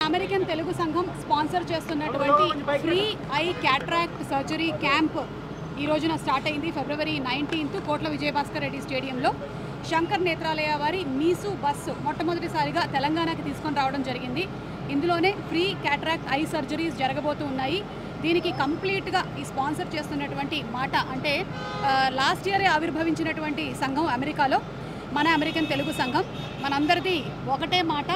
American Telugu సంఘం sponsor చేస్తున్నటువంటి free I cataract surgery camp ఈ రోజున స్టార్ట్ అయింది. ఫిబ్రవరి 19 కోట్ల విజయభాస్కర్ రెడ్డి స్టేడియంలో శంకర్ నేత్రాలయ వారి మీసు బస్సు మొట్టమొదటిసారిగా తెలంగాణకి తీసుకొని రావడం జరిగింది. ఇందులోనే ఫ్రీ క్యాట్రాక్ట్ ఐ సర్జరీస్ జరగబోతూ ఉన్నాయి. దీనికి కంప్లీట్గా ఈ స్పాన్సర్ చేస్తున్నటువంటి మాట అంటే లాస్ట్ ఇయరే ఆవిర్భవించినటువంటి సంఘం అమెరికాలో మన అమెరికన్ తెలుగు సంఘం. మనందరిది ఒకటే మాట,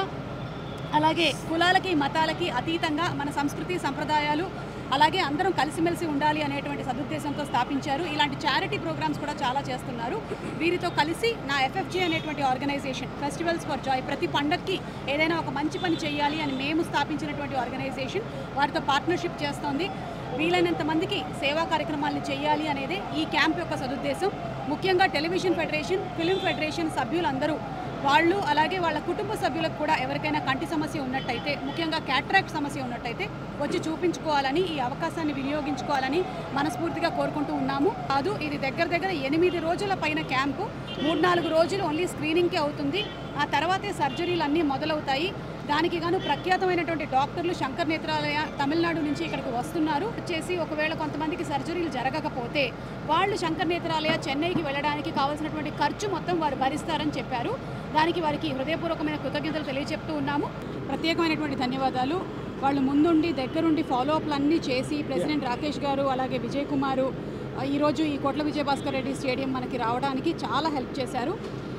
అలాగే కులాలకి మతాలకి అతీతంగా మన సంస్కృతి సంప్రదాయాలు అలాగే అందరం కలిసిమెలిసి ఉండాలి అనేటువంటి సదుద్దేశంతో స్థాపించారు. ఇలాంటి చారిటీ ప్రోగ్రామ్స్ కూడా చాలా చేస్తున్నారు. వీరితో కలిసి నా ఎఫ్ఎఫ్జే అనేటువంటి ఆర్గనైజేషన్ ఫెస్టివల్స్ ఫర్ జాయ్ ప్రతి పండగకి ఏదైనా ఒక మంచి పని చేయాలి అని మేము స్థాపించినటువంటి ఆర్గనైజేషన్ వారితో పార్ట్నర్షిప్ చేస్తోంది. వీలైనంత మందికి సేవా కార్యక్రమాలను చేయాలి అనేదే ఈ క్యాంప్ యొక్క సదుద్దేశం. ముఖ్యంగా టెలివిజన్ ఫెడరేషన్, ఫిలిం ఫెడరేషన్ సభ్యులందరూ వాళ్ళు అలాగే వాళ్ళ కుటుంబ సభ్యులకు కూడా ఎవరికైనా కంటి సమస్య ఉన్నట్టయితే, ముఖ్యంగా క్యాట్రాక్ట్ సమస్య ఉన్నట్టయితే వచ్చి చూపించుకోవాలని, ఈ అవకాశాన్ని వినియోగించుకోవాలని మనస్ఫూర్తిగా కోరుకుంటూ ఉన్నాము. కాదు, ఇది దగ్గర 8 రోజుల పైన క్యాంపు. 3-4 రోజులు ఓన్లీ స్క్రీనింగ్కే అవుతుంది. ఆ తర్వాతే సర్జరీలు అన్నీ మొదలవుతాయి. దానికి గాను ప్రఖ్యాతమైనటువంటి డాక్టర్లు శంకర్ నేత్రాలయ తమిళనాడు నుంచి ఇక్కడికి వస్తున్నారు. వచ్చేసి ఒకవేళ కొంతమందికి సర్జరీలు జరగకపోతే వాళ్ళు శంకర్ నేత్రాలయ చెన్నైకి వెళ్ళడానికి కావాల్సినటువంటి ఖర్చు మొత్తం వారు భరిస్తారని చెప్పారు. దానికి వారికి హృదయపూర్వకమైన కృతజ్ఞతలు తెలియజెప్తూ ఉన్నాము. ప్రత్యేకమైనటువంటి ధన్యవాదాలు. వాళ్ళు ముందుండి దగ్గరుండి ఫాలోఅప్లన్నీ చేసి ప్రెసిడెంట్ రాకేష్ గారు అలాగే విజయ్ కుమారు ఈరోజు ఈ కోట్ల విజయభాస్కర్ రెడ్డి స్టేడియం మనకి రావడానికి చాలా హెల్ప్ చేశారు.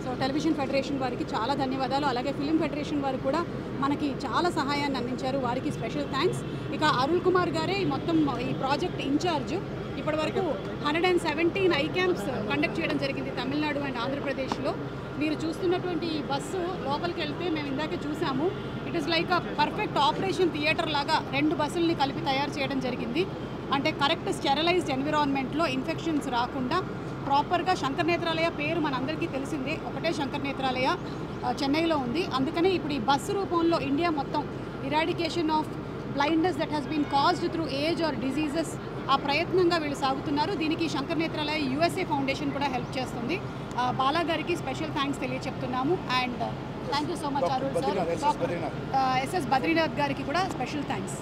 సో టెలివిజన్ ఫెడరేషన్ వారికి చాలా ధన్యవాదాలు. అలాగే ఫిలిం ఫెడరేషన్ వారు కూడా మనకి చాలా సహాయాన్ని అందించారు. వారికి స్పెషల్ థ్యాంక్స్. ఇక అరుల్ కుమార్ గారే మొత్తం ఈ ప్రాజెక్ట్ ఇన్ఛార్జ్. ఇప్పటి వరకు 117 ఐ క్యాంప్స్ కండక్ట్ చేయడం జరిగింది తమిళనాడు అండ్ ఆంధ్రప్రదేశ్లో. మీరు చూస్తున్నటువంటి ఈ బస్సు లోపలికి వెళ్తే మేము ఇందాకే చూసాము. It is like a perfect operation theatre లాగా 2 బస్సుల్ని కలిపి తయారు చేయడం జరిగింది. అంటే కరెక్ట్ స్టెరిలైజ్డ్ ఎన్విరాన్మెంట్లో ఇన్ఫెక్షన్స్ రాకుండా ప్రాపర్గా శంకర్ నేత్రాలయ పేరు మనందరికీ తెలిసిందే, ఒకటే శంకర్ నేత్రాలయ చెన్నైలో ఉంది. అందుకనే ఇప్పుడు ఈ బస్సు రూపంలో ఇండియా మొత్తం eradication of blindness that has been caused through age or diseases ఆ ప్రయత్నంగా వీళ్ళు సాగుతున్నారు. దీనికి శంకర్ నేత్రాలయ USA ఫౌండేషన్ కూడా హెల్ప్ చేస్తుంది. బాలా గారికి స్పెషల్ థ్యాంక్స్ తెలియచెప్తున్నాము. And thank you so much Arun sir. Doctor SS Badrinath గారికి కూడా స్పెషల్ థ్యాంక్స్.